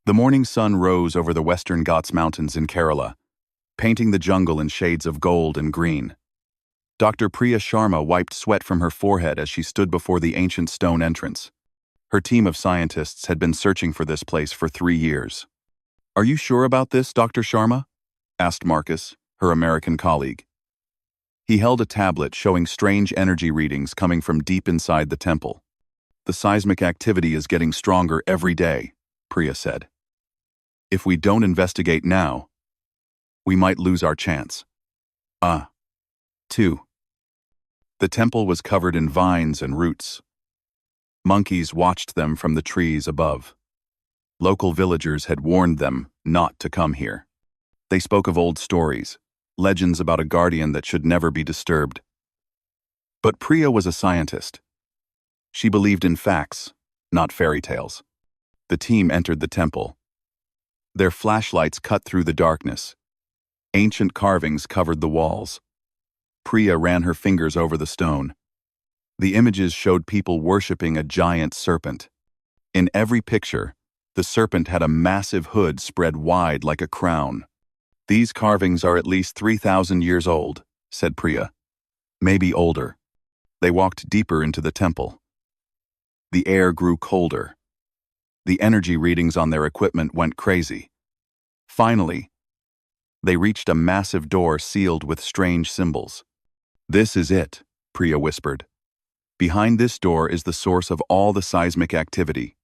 The morning sun rose over the Western Ghats Mountains in Kerala, painting the jungle in shades of gold and green. Dr. Priya Sharma wiped sweat from her forehead as she stood before the ancient stone entrance. Her team of scientists had been searching for this place for 3 years. "Are you sure about this, Dr. Sharma?" asked Marcus, her American colleague. He held a tablet showing strange energy readings coming from deep inside the temple. "The seismic activity is getting stronger every day," Priya said. "If we don't investigate now, we might lose our chance." 2. The temple was covered in vines and roots. Monkeys watched them from the trees above. Local villagers had warned them not to come here. They spoke of old stories, legends about a guardian that should never be disturbed. But Priya was a scientist. She believed in facts, not fairy tales. The team entered the temple. Their flashlights cut through the darkness. Ancient carvings covered the walls. Priya ran her fingers over the stone. The images showed people worshipping a giant serpent. In every picture, the serpent had a massive hood spread wide like a crown. "These carvings are at least 3,000 years old," said Priya. "Maybe older." They walked deeper into the temple. The air grew colder. The energy readings on their equipment went crazy. Finally, they reached a massive door sealed with strange symbols. "This is it," Priya whispered. "Behind this door is the source of all the seismic activity."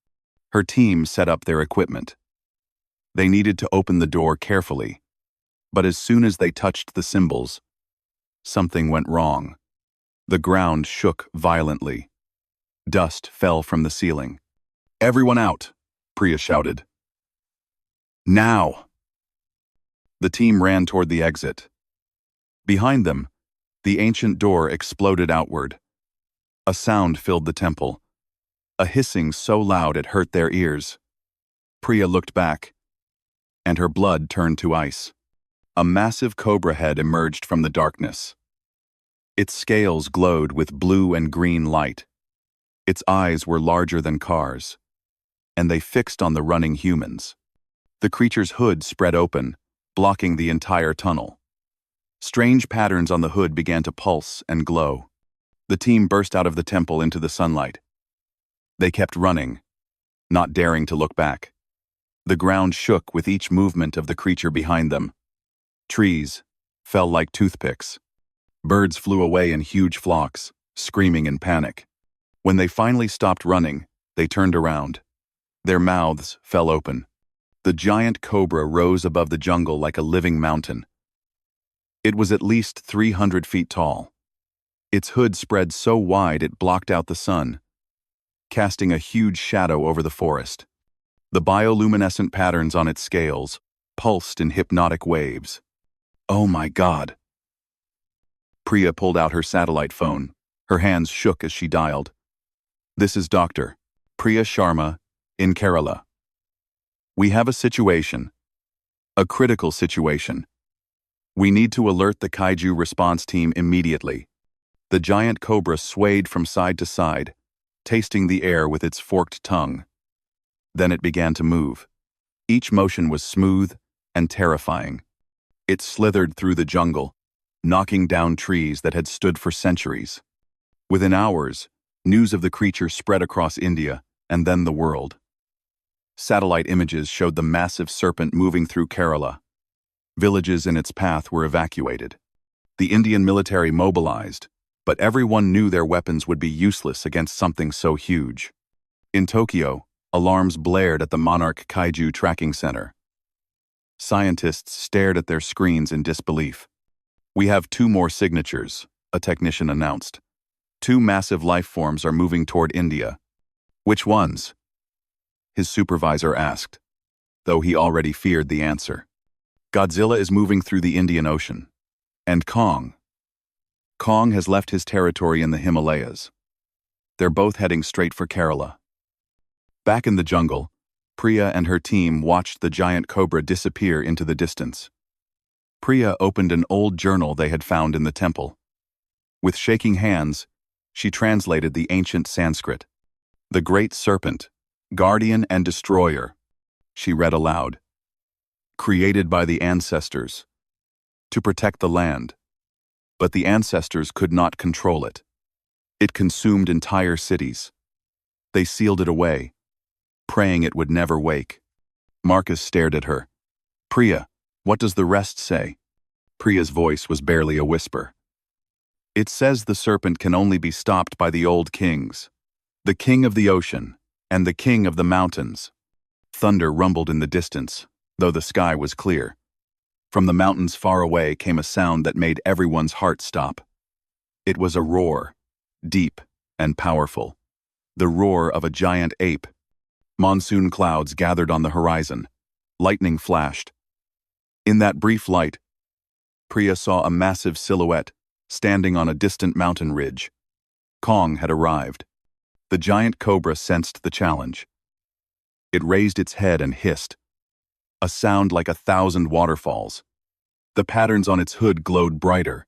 Her team set up their equipment. They needed to open the door carefully, but as soon as they touched the symbols, something went wrong. The ground shook violently. Dust fell from the ceiling. "Everyone out," Priya shouted. "Now!" The team ran toward the exit. Behind them, the ancient door exploded outward. A sound filled the temple, a hissing so loud it hurt their ears. Priya looked back, and her blood turned to ice. A massive cobra head emerged from the darkness. Its scales glowed with blue and green light. Its eyes were larger than cars, and they fixed on the running humans. The creature's hood spread open, blocking the entire tunnel. Strange patterns on the hood began to pulse and glow. The team burst out of the temple into the sunlight. They kept running, not daring to look back. The ground shook with each movement of the creature behind them. Trees fell like toothpicks. Birds flew away in huge flocks, screaming in panic. When they finally stopped running, they turned around. Their mouths fell open. The giant cobra rose above the jungle like a living mountain. It was at least 300 feet tall. Its hood spread so wide it blocked out the sun, casting a huge shadow over the forest. The bioluminescent patterns on its scales pulsed in hypnotic waves. "Oh my God!" Priya pulled out her satellite phone. Her hands shook as she dialed. "This is Dr. Priya Sharma in Kerala. We have a situation. A critical situation. We need to alert the kaiju response team immediately." The giant cobra swayed from side to side, tasting the air with its forked tongue. Then it began to move. Each motion was smooth and terrifying. It slithered through the jungle, knocking down trees that had stood for centuries. Within hours, news of the creature spread across India and then the world. Satellite images showed the massive serpent moving through Kerala. Villages in its path were evacuated. The Indian military mobilized, but everyone knew their weapons would be useless against something so huge. In Tokyo, alarms blared at the Monarch Kaiju Tracking Center. Scientists stared at their screens in disbelief. "We have 2 more signatures," a technician announced. 2 massive life forms are moving toward India." "Which ones?" his supervisor asked, though he already feared the answer. "Godzilla is moving through the Indian Ocean. And Kong. Kong has left his territory in the Himalayas. They're both heading straight for Kerala." Back in the jungle, Priya and her team watched the giant cobra disappear into the distance. Priya opened an old journal they had found in the temple. With shaking hands, she translated the ancient Sanskrit. "The great serpent, guardian and destroyer, She read aloud. Created by the ancestors, to protect the land. But the ancestors could not control it. It consumed entire cities. They sealed it away, praying it would never wake. Marcus stared at her. Priya, what does the rest say? Priya's voice was barely a whisper. It says the serpent can only be stopped by the old kings. The king of the ocean, and the king of the mountains. Thunder rumbled in the distance, though the sky was clear. From the mountains far away came a sound that made everyone's heart stop. It was a roar, deep and powerful. The roar of a giant ape. Monsoon clouds gathered on the horizon. Lightning flashed. In that brief light, Priya saw a massive silhouette standing on a distant mountain ridge. Kong had arrived. The giant cobra sensed the challenge. It raised its head and hissed, a sound like 1,000 waterfalls. The patterns on its hood glowed brighter.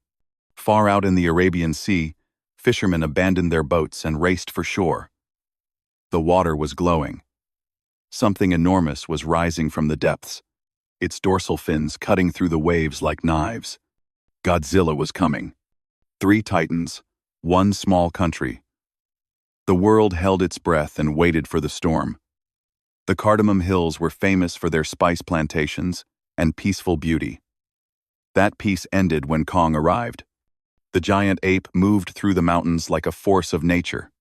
Far out in the Arabian Sea, fishermen abandoned their boats and raced for shore. The water was glowing. Something enormous was rising from the depths, its dorsal fins cutting through the waves like knives. Godzilla was coming. 3 titans, 1 small country. The world held its breath and waited for the storm. The Cardamom Hills were famous for their spice plantations and peaceful beauty. That peace ended when Kong arrived. The giant ape moved through the mountains like a force of nature.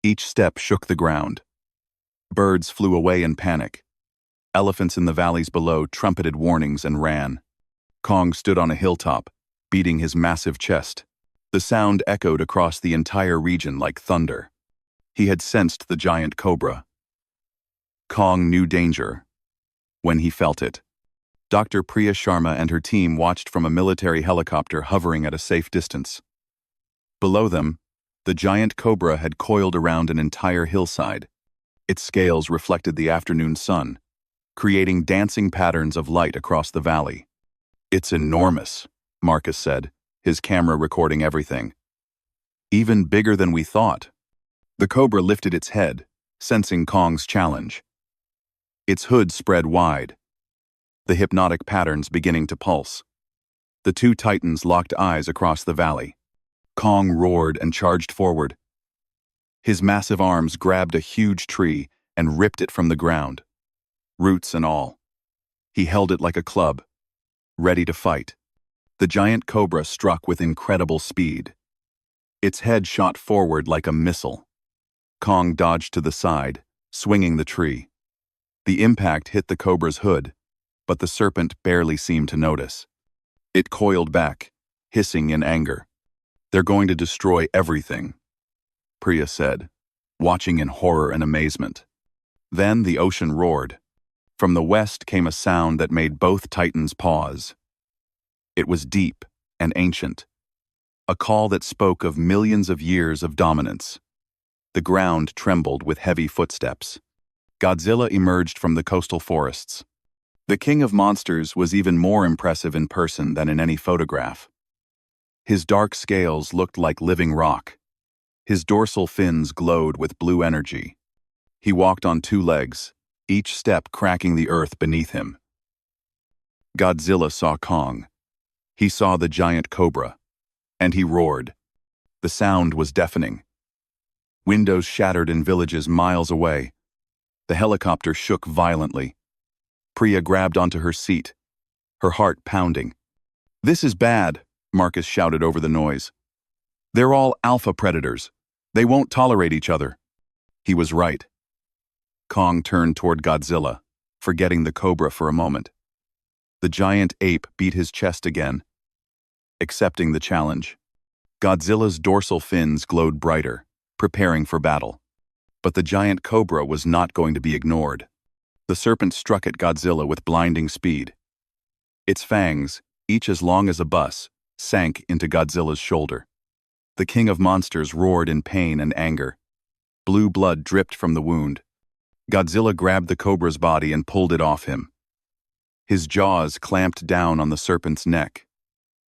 Each step shook the ground. Birds flew away in panic. Elephants in the valleys below trumpeted warnings and ran. Kong stood on a hilltop, beating his massive chest. The sound echoed across the entire region like thunder. He had sensed the giant cobra. Kong knew danger when he felt it. Dr. Priya Sharma and her team watched from a military helicopter hovering at a safe distance. Below them, the giant cobra had coiled around an entire hillside. Its scales reflected the afternoon sun, creating dancing patterns of light across the valley. It's enormous, Marcus said, his camera recording everything. Even bigger than we thought. The cobra lifted its head, sensing Kong's challenge. Its hood spread wide, the hypnotic patterns beginning to pulse. The 2 titans locked eyes across the valley. Kong roared and charged forward. His massive arms grabbed a huge tree and ripped it from the ground, roots and all. He held it like a club, ready to fight. The giant cobra struck with incredible speed. Its head shot forward like a missile. Kong dodged to the side, swinging the tree. The impact hit the cobra's hood, but the serpent barely seemed to notice. It coiled back, hissing in anger. They're going to destroy everything, Priya said, watching in horror and amazement. Then the ocean roared. From the west came a sound that made both titans pause. It was deep and ancient, a call that spoke of millions of years of dominance. The ground trembled with heavy footsteps. Godzilla emerged from the coastal forests. The king of monsters was even more impressive in person than in any photograph. His dark scales looked like living rock. His dorsal fins glowed with blue energy. He walked on 2 legs, each step cracking the earth beneath him. Godzilla saw Kong. He saw the giant cobra, and he roared. The sound was deafening. Windows shattered in villages miles away. The helicopter shook violently. Priya grabbed onto her seat, her heart pounding. This is bad, Marcus shouted over the noise. They're all alpha predators. They won't tolerate each other. He was right. Kong turned toward Godzilla, forgetting the cobra for a moment. The giant ape beat his chest again, accepting the challenge. Godzilla's dorsal fins glowed brighter, preparing for battle. But the giant cobra was not going to be ignored. The serpent struck at Godzilla with blinding speed. Its fangs, each as long as a bus, sank into Godzilla's shoulder. The king of monsters roared in pain and anger. Blue blood dripped from the wound. Godzilla grabbed the cobra's body and pulled it off him. His jaws clamped down on the serpent's neck.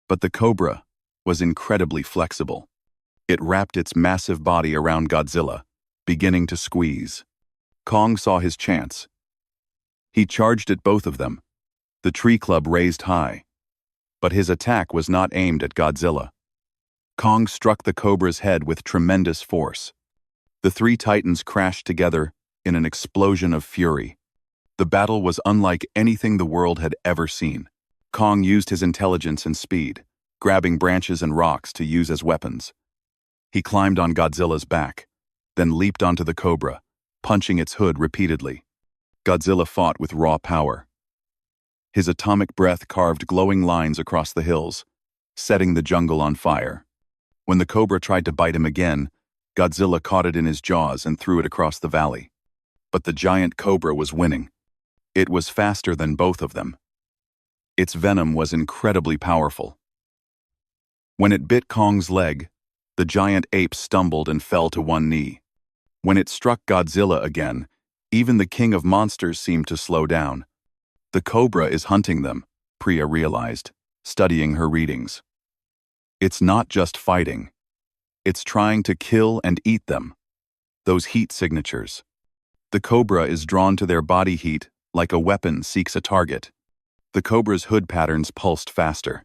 But the cobra was incredibly flexible. It wrapped its massive body around Godzilla, beginning to squeeze. Kong saw his chance. He charged at both of them, the tree club raised high. But his attack was not aimed at Godzilla. Kong struck the Cobra's head with tremendous force. The three titans crashed together in an explosion of fury. The battle was unlike anything the world had ever seen. Kong used his intelligence and speed, grabbing branches and rocks to use as weapons. He climbed on Godzilla's back, then leaped onto the Cobra, punching its hood repeatedly. Godzilla fought with raw power. His atomic breath carved glowing lines across the hills, setting the jungle on fire. When the Cobra tried to bite him again, Godzilla caught it in his jaws and threw it across the valley. But the giant Cobra was winning. It was faster than both of them. Its venom was incredibly powerful. When it bit Kong's leg, the giant ape stumbled and fell to one knee. When it struck Godzilla again, even the king of monsters seemed to slow down. The Cobra is hunting them, Priya realized, studying her readings. It's not just fighting. It's trying to kill and eat them. Those heat signatures. The Cobra is drawn to their body heat like a weapon seeks a target. The Cobra's hood patterns pulsed faster.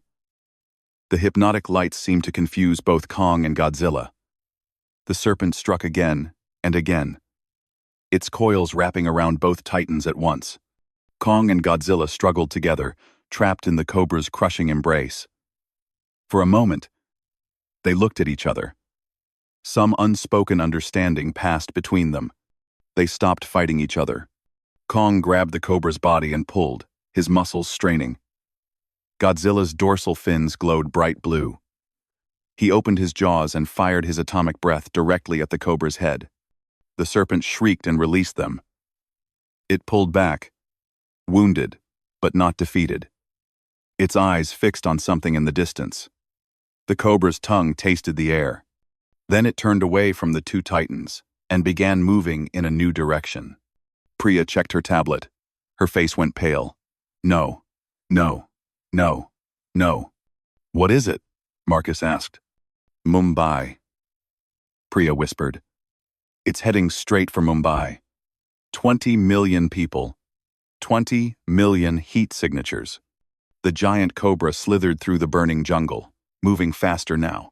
The hypnotic lights seemed to confuse both Kong and Godzilla. The serpent struck again and again, its coils wrapping around both titans at once. Kong and Godzilla struggled together, trapped in the Cobra's crushing embrace. For a moment, they looked at each other. Some unspoken understanding passed between them. They stopped fighting each other. Kong grabbed the Cobra's body and pulled, his muscles straining. Godzilla's dorsal fins glowed bright blue. He opened his jaws and fired his atomic breath directly at the Cobra's head. The serpent shrieked and released them. It pulled back, wounded, but not defeated. Its eyes fixed on something in the distance. The Cobra's tongue tasted the air. Then it turned away from the two titans and began moving in a new direction. Priya checked her tablet. Her face went pale. No, no, no, no. What is it? Marcus asked. Mumbai. Priya whispered. It's heading straight for Mumbai. 20 million people. 20 million heat signatures. The giant Cobra slithered through the burning jungle, moving faster now.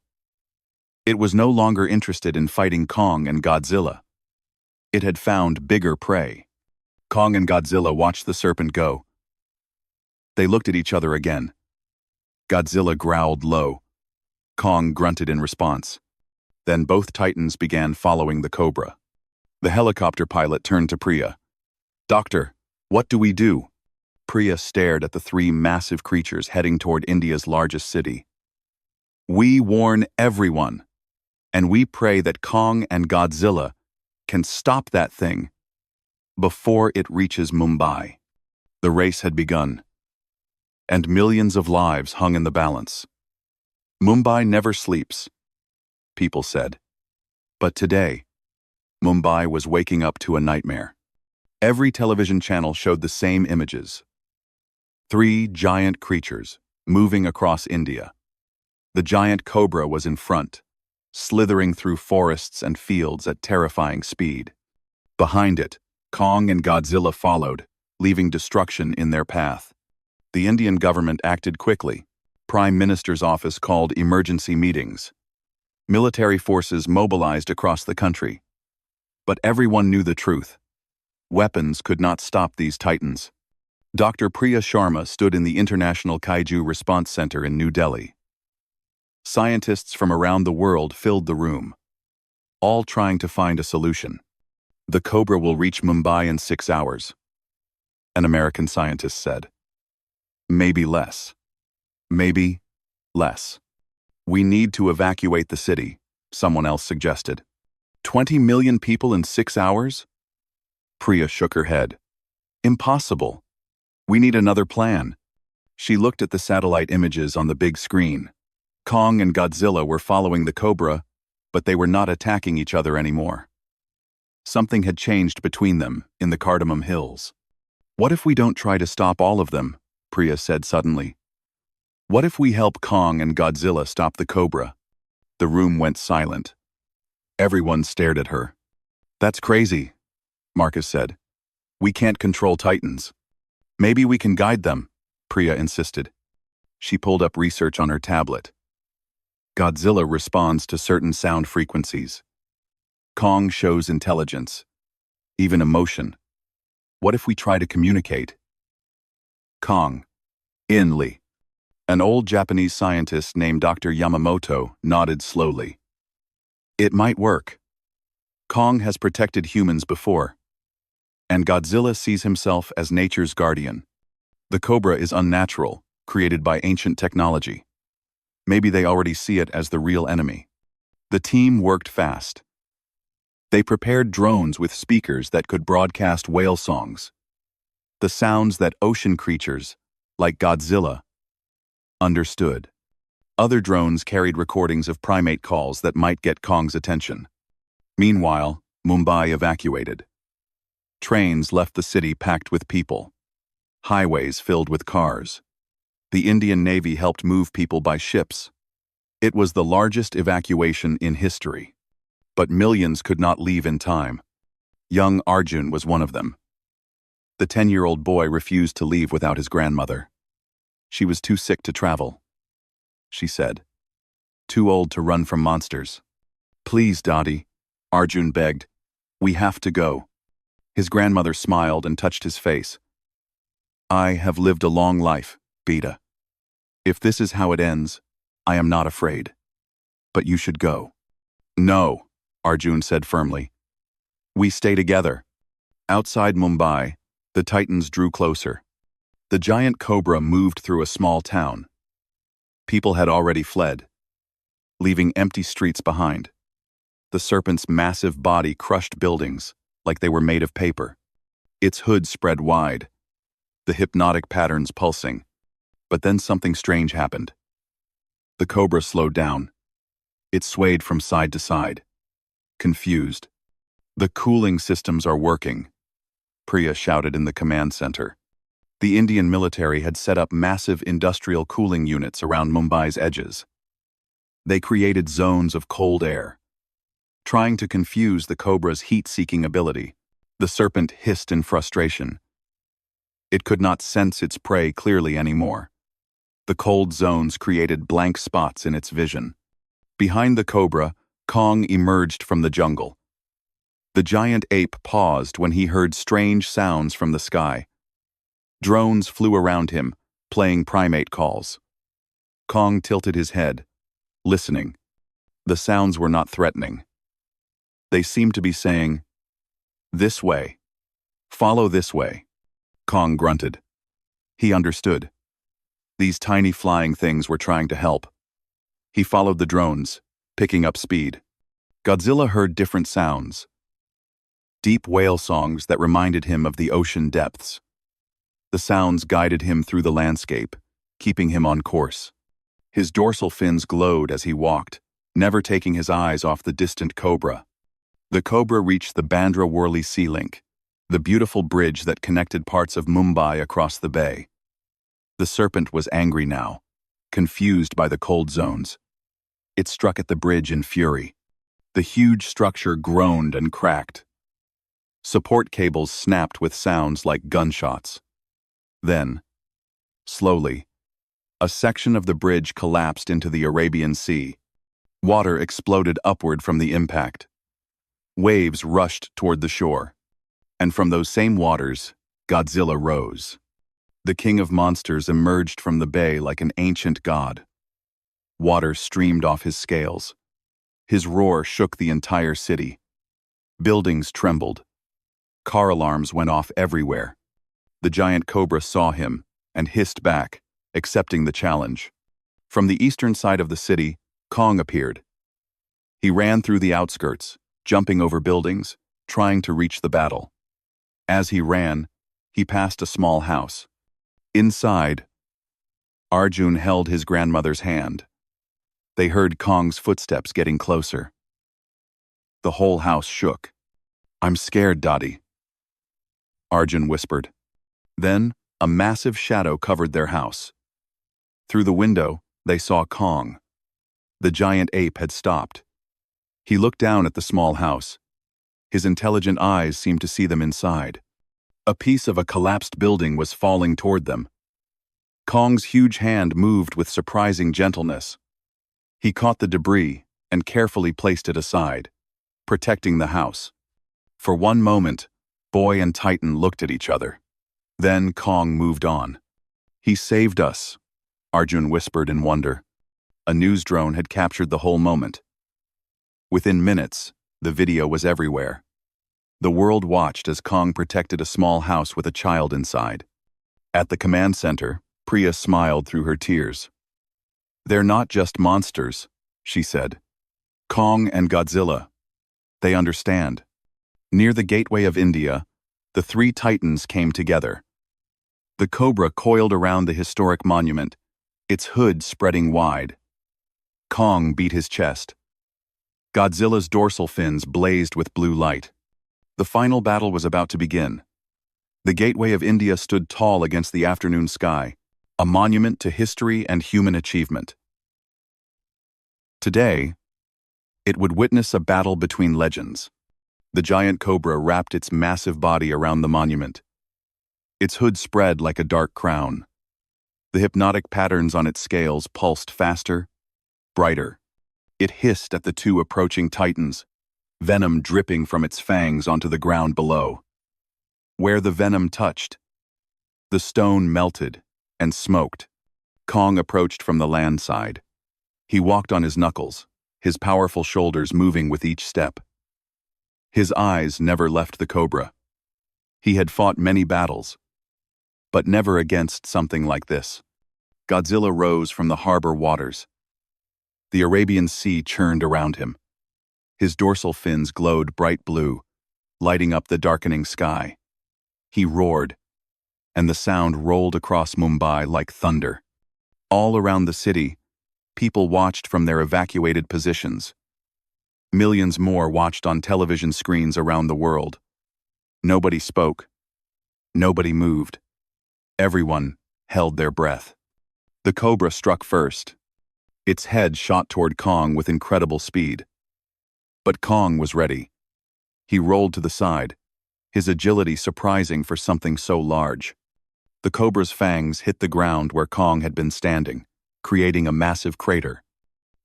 It was no longer interested in fighting Kong and Godzilla. It had found bigger prey. Kong and Godzilla watched the serpent go. They looked at each other again. Godzilla growled low. Kong grunted in response. Then both titans began following the Cobra. The helicopter pilot turned to Priya. Doctor, what do we do? Priya stared at the three massive creatures heading toward India's largest city. We warn everyone, and we pray that Kong and Godzilla can stop that thing before it reaches Mumbai. The race had begun, and millions of lives hung in the balance. Mumbai never sleeps, people said. But today, Mumbai was waking up to a nightmare. Every television channel showed the same images. Three giant creatures moving across India. The giant Cobra was in front, slithering through forests and fields at terrifying speed. Behind it, Kong and Godzilla followed, leaving destruction in their path. The Indian government acted quickly. Prime Minister's office called emergency meetings. Military forces mobilized across the country. But everyone knew the truth. Weapons could not stop these titans. Dr. Priya Sharma stood in the International Kaiju Response Center in New Delhi. Scientists from around the world filled the room, all trying to find a solution. The Cobra will reach Mumbai in 6 hours, an American scientist said. Maybe less. Maybe less. We need to evacuate the city, someone else suggested. 20 million people in 6 hours? Priya shook her head. Impossible. We need another plan. She looked at the satellite images on the big screen. Kong and Godzilla were following the Cobra, but they were not attacking each other anymore. Something had changed between them in the Cardamom Hills. What if we don't try to stop all of them? Priya said suddenly. What if we help Kong and Godzilla stop the Cobra? The room went silent. Everyone stared at her. That's crazy, Marcus said. We can't control titans. Maybe we can guide them, Priya insisted. She pulled up research on her tablet. Godzilla responds to certain sound frequencies. Kong shows intelligence, even emotion. What if we try to communicate? Kong. Inli. An old Japanese scientist named Dr. Yamamoto nodded slowly. It might work. Kong has protected humans before. And Godzilla sees himself as nature's guardian. The Cobra is unnatural, created by ancient technology. Maybe they already see it as the real enemy. The team worked fast. They prepared drones with speakers that could broadcast whale songs. The sounds that ocean creatures, like Godzilla, understood. Other drones carried recordings of primate calls that might get Kong's attention. Meanwhile, Mumbai evacuated. Trains left the city packed with people. Highways filled with cars. The Indian Navy helped move people by ships. It was the largest evacuation in history. But millions could not leave in time. Young Arjun was one of them. The 10-year-old boy refused to leave without his grandmother. She was too sick to travel, she said. Too old to run from monsters. Please, Dadi, Arjun begged. We have to go. His grandmother smiled and touched his face. I have lived a long life, Beta. If this is how it ends, I am not afraid. But you should go. No, Arjun said firmly. We stay together. Outside Mumbai, the Titans drew closer. The giant Cobra moved through a small town. People had already fled, leaving empty streets behind. The serpent's massive body crushed buildings like they were made of paper. Its hood spread wide, the hypnotic patterns pulsing. But then something strange happened. The Cobra slowed down. It swayed from side to side, confused. The cooling systems are working, Priya shouted in the command center. The Indian military had set up massive industrial cooling units around Mumbai's edges. They created zones of cold air. Trying to confuse the Cobra's heat-seeking ability, the serpent hissed in frustration. It could not sense its prey clearly anymore. The cold zones created blank spots in its vision. Behind the Cobra, Kong emerged from the jungle. The giant ape paused when he heard strange sounds from the sky. Drones flew around him, playing primate calls. Kong tilted his head, listening. The sounds were not threatening. They seemed to be saying, "This way. Follow this way." Kong grunted. He understood. These tiny flying things were trying to help. He followed the drones, picking up speed. Godzilla heard different sounds. Deep whale songs that reminded him of the ocean depths. The sounds guided him through the landscape, keeping him on course. His dorsal fins glowed as he walked, never taking his eyes off the distant Cobra. The Cobra reached the Bandra-Worli Sea Link, the beautiful bridge that connected parts of Mumbai across the bay. The serpent was angry now, confused by the cold zones. It struck at the bridge in fury. The huge structure groaned and cracked. Support cables snapped with sounds like gunshots. Then, slowly, a section of the bridge collapsed into the Arabian Sea. Water exploded upward from the impact. Waves rushed toward the shore. And from those same waters, Godzilla rose. The king of monsters emerged from the bay like an ancient god. Water streamed off his scales. His roar shook the entire city. Buildings trembled. Car alarms went off everywhere. The giant Cobra saw him and hissed back, accepting the challenge. From the eastern side of the city, Kong appeared. He ran through the outskirts, jumping over buildings, trying to reach the battle. As he ran, he passed a small house. Inside, Arjun held his grandmother's hand. They heard Kong's footsteps getting closer. The whole house shook. "I'm scared, Dadi," Arjun whispered. Then, a massive shadow covered their house. Through the window, they saw Kong. The giant ape had stopped. He looked down at the small house. His intelligent eyes seemed to see them inside. A piece of a collapsed building was falling toward them. Kong's huge hand moved with surprising gentleness. He caught the debris and carefully placed it aside, protecting the house. For one moment, Boy and Titan looked at each other. Then Kong moved on. "He saved us," Arjun whispered in wonder. A news drone had captured the whole moment. Within minutes, the video was everywhere. The world watched as Kong protected a small house with a child inside. At the command center, Priya smiled through her tears. "They're not just monsters," she said. "Kong and Godzilla. They understand." Near the gateway of India, the three titans came together. The Cobra coiled around the historic monument, its hood spreading wide. Kong beat his chest. Godzilla's dorsal fins blazed with blue light. The final battle was about to begin. The gateway of India stood tall against the afternoon sky, a monument to history and human achievement. Today, it would witness a battle between legends. The giant cobra wrapped its massive body around the monument. Its hood spread like a dark crown. The hypnotic patterns on its scales pulsed faster, brighter. It hissed at the two approaching titans, venom dripping from its fangs onto the ground below. Where the venom touched, the stone melted and smoked. Kong approached from the land side. He walked on his knuckles, his powerful shoulders moving with each step. His eyes never left the cobra. He had fought many battles, but never against something like this. Godzilla rose from the harbor waters. The Arabian Sea churned around him. His dorsal fins glowed bright blue, lighting up the darkening sky. He roared, and the sound rolled across Mumbai like thunder. All around the city, people watched from their evacuated positions. Millions more watched on television screens around the world. Nobody spoke. Nobody moved. Everyone held their breath. The cobra struck first. Its head shot toward Kong with incredible speed. But Kong was ready. He rolled to the side, his agility surprising for something so large. The cobra's fangs hit the ground where Kong had been standing, creating a massive crater.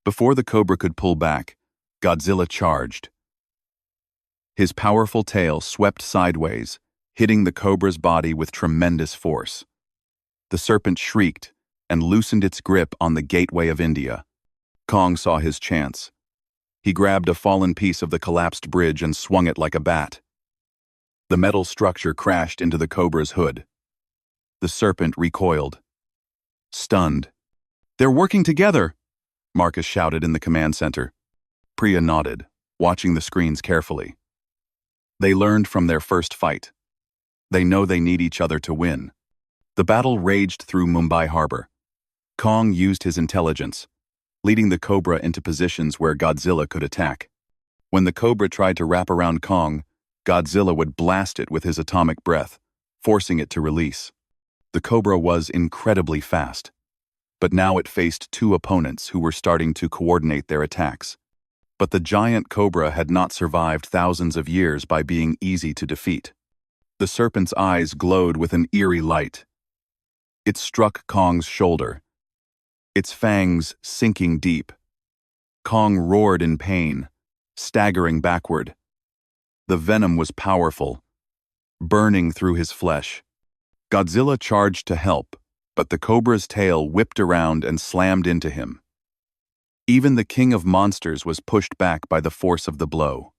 Before the cobra could pull back, Godzilla charged. His powerful tail swept sideways, hitting the cobra's body with tremendous force. The serpent shrieked and loosened its grip on the gateway of India. Kong saw his chance. He grabbed a fallen piece of the collapsed bridge and swung it like a bat. The metal structure crashed into the cobra's hood. The serpent recoiled. Stunned. "They're working together," Marcus shouted in the command center. Priya nodded, watching the screens carefully. They learned from their first fight. They know they need each other to win. The battle raged through Mumbai harbor. Kong used his intelligence, leading the cobra into positions where Godzilla could attack. When the cobra tried to wrap around Kong, Godzilla would blast it with his atomic breath, forcing it to release. The cobra was incredibly fast, but now it faced two opponents who were starting to coordinate their attacks. But the giant cobra had not survived thousands of years by being easy to defeat. The serpent's eyes glowed with an eerie light. It struck Kong's shoulder, its fangs sinking deep. Kong roared in pain, staggering backward. The venom was powerful, burning through his flesh. Godzilla charged to help, but the cobra's tail whipped around and slammed into him. Even the king of monsters was pushed back by the force of the blow.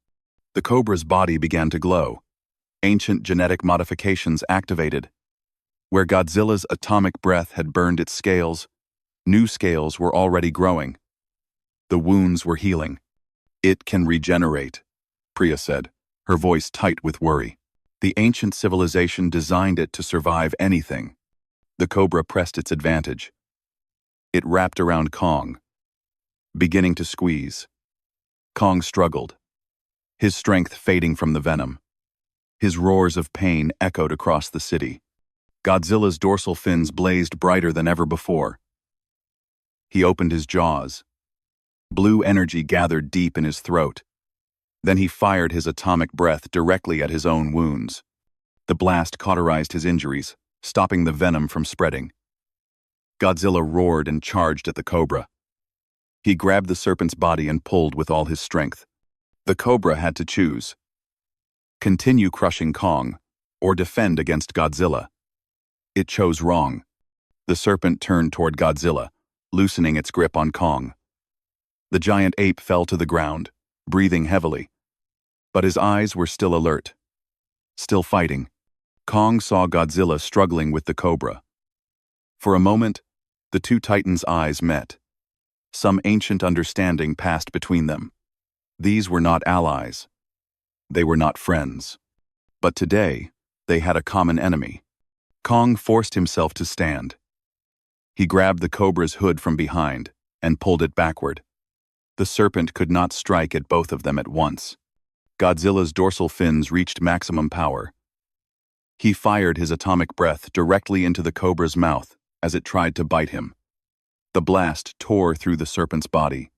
The cobra's body began to glow. Ancient genetic modifications activated. Where Godzilla's atomic breath had burned its scales, new scales were already growing. The wounds were healing. "It can regenerate," Priya said, her voice tight with worry. The ancient civilization designed it to survive anything. The cobra pressed its advantage. It wrapped around Kong, beginning to squeeze. Kong struggled, his strength fading from the venom. His roars of pain echoed across the city. Godzilla's dorsal fins blazed brighter than ever before. He opened his jaws. Blue energy gathered deep in his throat. Then he fired his atomic breath directly at his own wounds. The blast cauterized his injuries, stopping the venom from spreading. Godzilla roared and charged at the Cobra. He grabbed the serpent's body and pulled with all his strength. The Cobra had to choose: continue crushing Kong, or defend against Godzilla. It chose wrong. The serpent turned toward Godzilla, loosening its grip on Kong. The giant ape fell to the ground, breathing heavily. But his eyes were still alert. Still fighting. Kong saw Godzilla struggling with the Cobra. For a moment, the two titans' eyes met. Some ancient understanding passed between them. These were not allies. They were not friends. But today, they had a common enemy. Kong forced himself to stand. He grabbed the Cobra's hood from behind and pulled it backward. The serpent could not strike at both of them at once. Godzilla's dorsal fins reached maximum power. He fired his atomic breath directly into the Cobra's mouth as it tried to bite him. The blast tore through the serpent's body.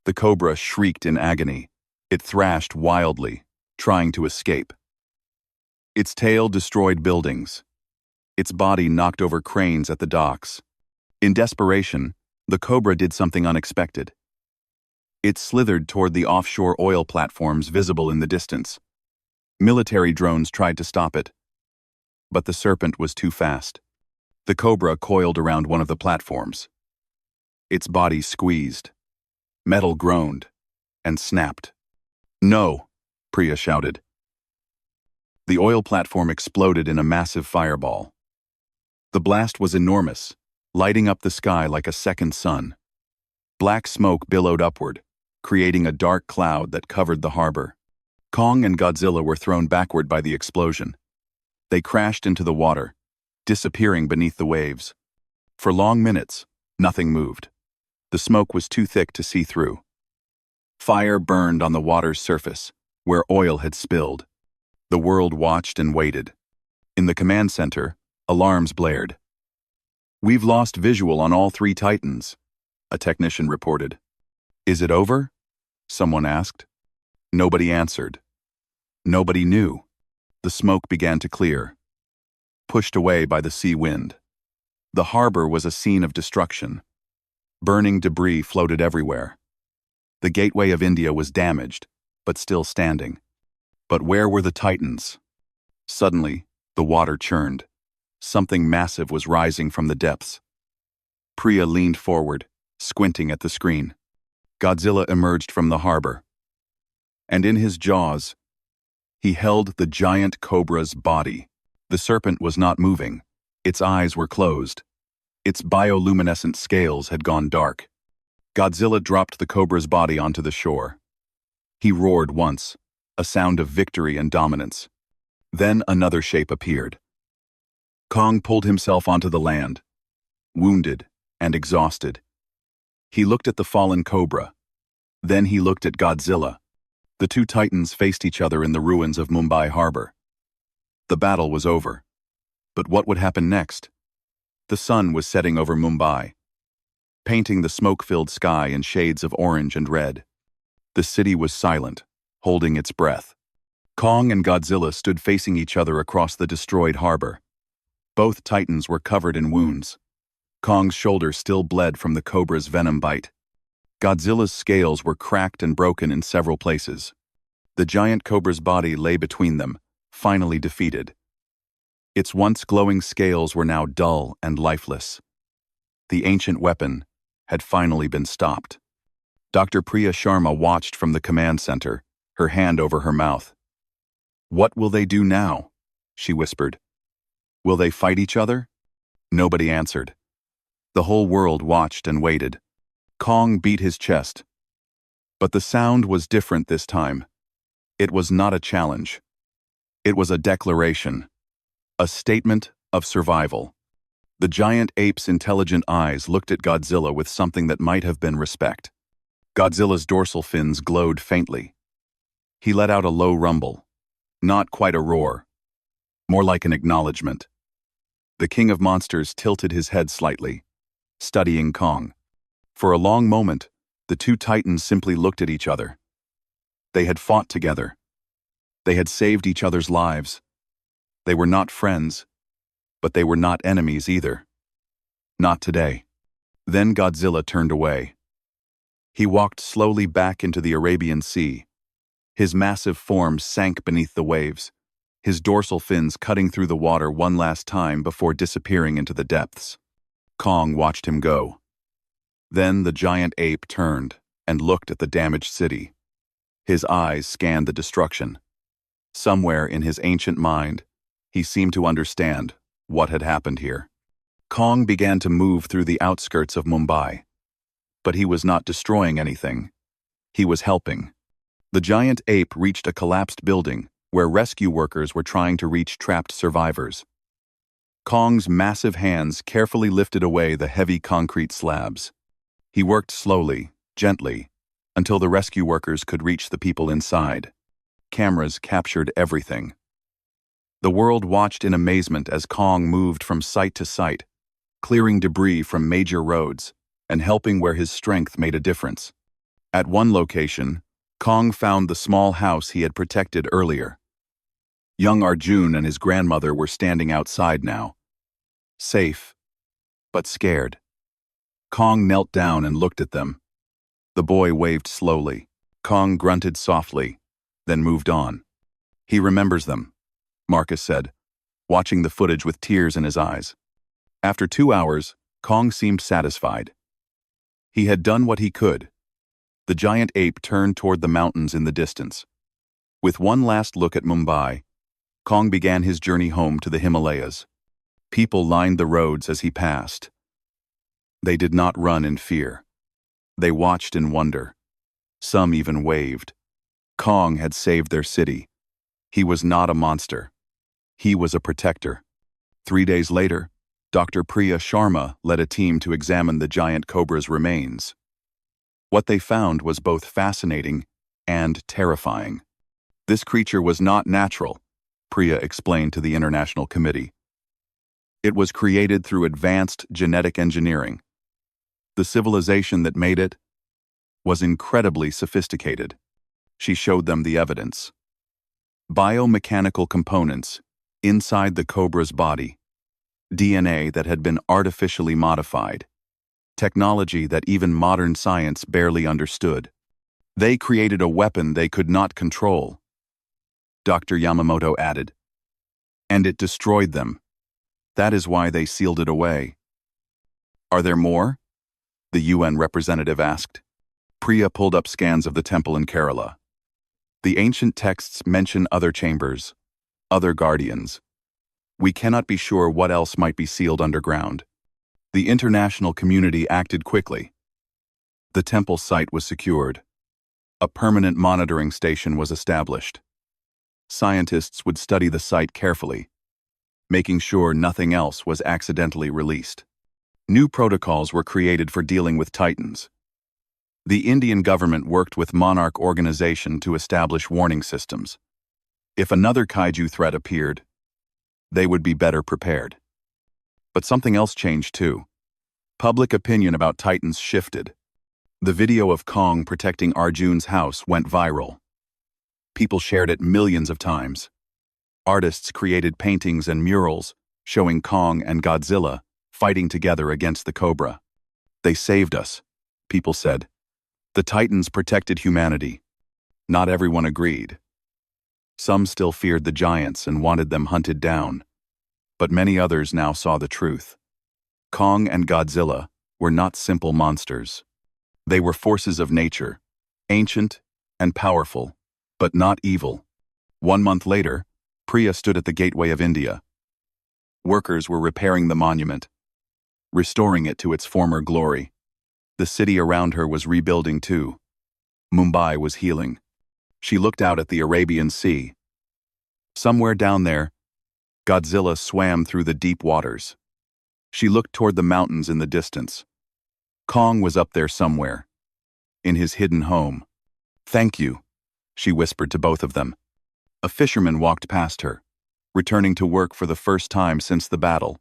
The Cobra shrieked in agony. It thrashed wildly, trying to escape. Its tail destroyed buildings. Its body knocked over cranes at the docks. In desperation, the Cobra did something unexpected. It slithered toward the offshore oil platforms visible in the distance. Military drones tried to stop it. But the serpent was too fast. The Cobra coiled around one of the platforms. Its body squeezed. Metal groaned and snapped. "No!" Priya shouted. The oil platform exploded in a massive fireball. The blast was enormous, lighting up the sky like a second sun. Black smoke billowed upward, creating a dark cloud that covered the harbor. Kong and Godzilla were thrown backward by the explosion. They crashed into the water, disappearing beneath the waves. For long minutes, nothing moved. The smoke was too thick to see through. Fire burned on the water's surface, where oil had spilled. The world watched and waited. In the command center, alarms blared. "We've lost visual on all three Titans," a technician reported. "Is it over?" someone asked. Nobody answered. Nobody knew. The smoke began to clear, pushed away by the sea wind. The harbor was a scene of destruction. Burning debris floated everywhere. The gateway of India was damaged, but still standing. But where were the Titans? Suddenly, the water churned. Something massive was rising from the depths. Priya leaned forward, squinting at the screen. Godzilla emerged from the harbor. And in his jaws, he held the giant Cobra's body. The serpent was not moving. Its eyes were closed. Its bioluminescent scales had gone dark. Godzilla dropped the Cobra's body onto the shore. He roared once, a sound of victory and dominance. Then another shape appeared. Kong pulled himself onto the land, wounded and exhausted. He looked at the fallen Cobra. Then he looked at Godzilla. The two Titans faced each other in the ruins of Mumbai Harbor. The battle was over. But what would happen next? The sun was setting over Mumbai, painting the smoke-filled sky in shades of orange and red. The city was silent, holding its breath. Kong and Godzilla stood facing each other across the destroyed harbor. Both Titans were covered in wounds. Kong's shoulder still bled from the Cobra's venom bite. Godzilla's scales were cracked and broken in several places. The giant Cobra's body lay between them, finally defeated. Its once glowing scales were now dull and lifeless. The ancient weapon had finally been stopped. Dr. Priya Sharma watched from the command center, her hand over her mouth. "What will they do now?" she whispered. "Will they fight each other?" Nobody answered. The whole world watched and waited. Kong beat his chest. But the sound was different this time. It was not a challenge. It was a declaration. A statement of survival. The giant ape's intelligent eyes looked at Godzilla with something that might have been respect. Godzilla's dorsal fins glowed faintly. He let out a low rumble. Not quite a roar. More like an acknowledgement. The king of monsters tilted his head slightly, studying Kong. For a long moment, the two Titans simply looked at each other. They had fought together. They had saved each other's lives. They were not friends, but they were not enemies either. Not today. Then Godzilla turned away. He walked slowly back into the Arabian Sea. His massive form sank beneath the waves, his dorsal fins cutting through the water one last time before disappearing into the depths. Kong watched him go. Then the giant ape turned and looked at the damaged city. His eyes scanned the destruction. Somewhere in his ancient mind, he seemed to understand what had happened here. Kong began to move through the outskirts of Mumbai. But he was not destroying anything. He was helping. The giant ape reached a collapsed building where rescue workers were trying to reach trapped survivors. Kong's massive hands carefully lifted away the heavy concrete slabs. He worked slowly, gently, until the rescue workers could reach the people inside. Cameras captured everything. The world watched in amazement as Kong moved from site to site, clearing debris from major roads and helping where his strength made a difference. At one location, Kong found the small house he had protected earlier. Young Arjun and his grandmother were standing outside now. Safe, but scared. Kong knelt down and looked at them. The boy waved slowly. Kong grunted softly, then moved on. He remembers them, Marcus said, watching the footage with tears in his eyes. After 2 hours, Kong seemed satisfied. He had done what he could. The giant ape turned toward the mountains in the distance. With one last look at Mumbai, Kong began his journey home to the Himalayas. People lined the roads as he passed. They did not run in fear. They watched in wonder. Some even waved. Kong had saved their city. He was not a monster. He was a protector. 3 days later, Dr. Priya Sharma led a team to examine the giant cobra's remains. What they found was both fascinating and terrifying. This creature was not natural, Priya explained to the International Committee. It was created through advanced genetic engineering. The civilization that made it was incredibly sophisticated. She showed them the evidence. Biomechanical components inside the cobra's body, DNA that had been artificially modified, technology that even modern science barely understood. They created a weapon they could not control, Dr. Yamamoto added. And it destroyed them. That is why they sealed it away. Are there more? The UN representative asked. Priya pulled up scans of the temple in Kerala. The ancient texts mention other chambers, other guardians. We cannot be sure what else might be sealed underground. The international community acted quickly. The temple site was secured. A permanent monitoring station was established. Scientists would study the site carefully, making sure nothing else was accidentally released. New protocols were created for dealing with titans. The Indian government worked with Monarch Organization to establish warning systems. If another kaiju threat appeared, they would be better prepared. But something else changed too. Public opinion about titans shifted. The video of Kong protecting Arjun's house went viral. People shared it millions of times. Artists created paintings and murals showing Kong and Godzilla fighting together against the Cobra. They saved us, people said. The titans protected humanity. Not everyone agreed. Some still feared the giants and wanted them hunted down. But many others now saw the truth. Kong and Godzilla were not simple monsters. They were forces of nature, ancient and powerful, but not evil. 1 month later, Priya stood at the gateway of India. Workers were repairing the monument, restoring it to its former glory. The city around her was rebuilding too. Mumbai was healing. She looked out at the Arabian Sea. Somewhere down there, Godzilla swam through the deep waters. She looked toward the mountains in the distance. Kong was up there somewhere, in his hidden home. "Thank you," she whispered to both of them. A fisherman walked past her, returning to work for the first time since the battle.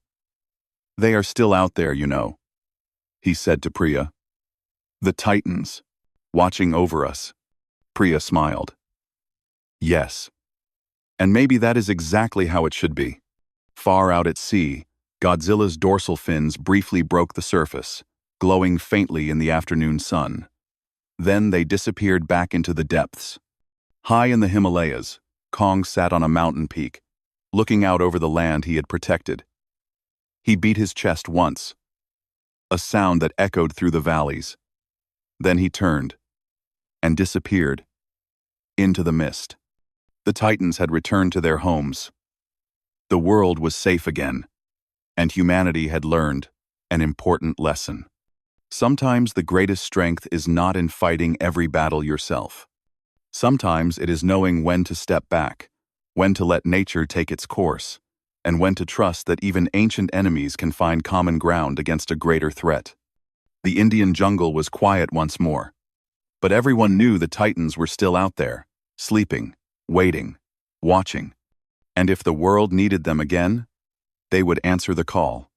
"They are still out there, you know," he said to Priya. "The Titans, watching over us." Priya smiled. "Yes, And maybe that is exactly how it should be. Far out at sea, Godzilla's dorsal fins briefly broke the surface, glowing faintly in the afternoon sun. Then they disappeared back into the depths. High in the Himalayas, Kong sat on a mountain peak, looking out over the land he had protected. He beat his chest once, a sound that echoed through the valleys. Then he turned and disappeared into the mist. The Titans had returned to their homes. The world was safe again, and humanity had learned an important lesson. Sometimes the greatest strength is not in fighting every battle yourself. Sometimes it is knowing when to step back, when to let nature take its course, and when to trust that even ancient enemies can find common ground against a greater threat. The Indian jungle was quiet once more, but everyone knew the Titans were still out there, sleeping, waiting, watching. And if the world needed them again, they would answer the call.